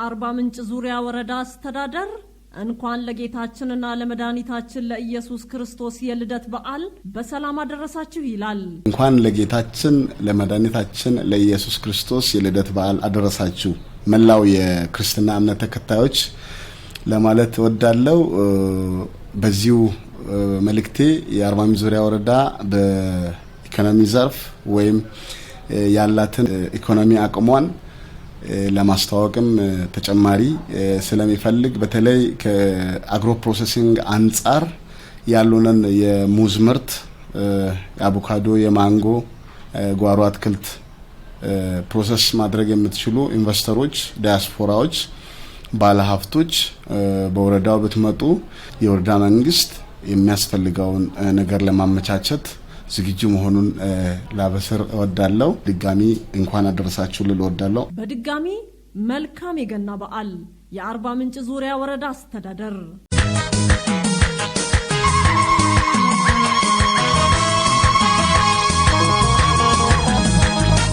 የአርባ ምንጭ ዙሪያ ወረዳ አስተዳደር እንኳን ለጌታችንና ለመድኃኒታችን ለኢየሱስ ክርስቶስ የልደት በዓል በሰላም አደረሳችሁ ይላል። እንኳን ለጌታችን ለመድኃኒታችን ለኢየሱስ ክርስቶስ የልደት በዓል አደረሳችሁ መላው የክርስትና እምነት ተከታዮች ለማለት ወዳለው በዚሁ መልእክቴ የአርባ ምንጭ ዙሪያ ወረዳ በኢኮኖሚ ዘርፍ ወይም ያላትን ኢኮኖሚ አቅሟን ለማስተዋወቅም ተጨማሪ ስለሚፈልግ በተለይ ከአግሮ ፕሮሰሲንግ አንፃር ያሉንን የሙዝ ምርት የአቮካዶ የማንጎ ጓሮ አትክልት ፕሮሰስ ማድረግ የምትችሉ ኢንቨስተሮች ዲያስፖራዎች ባለሀብቶች በወረዳው ብትመጡ የወረዳ መንግስት የሚያስፈልገውን ነገር ለማመቻቸት ዝግጁ መሆኑን ላበስር እወዳለሁ። ድጋሚ እንኳን አደረሳችሁ ልል እወዳለሁ። በድጋሚ መልካም የገና በዓል የአርባ ምንጭ ዙሪያ ወረዳ አስተዳደር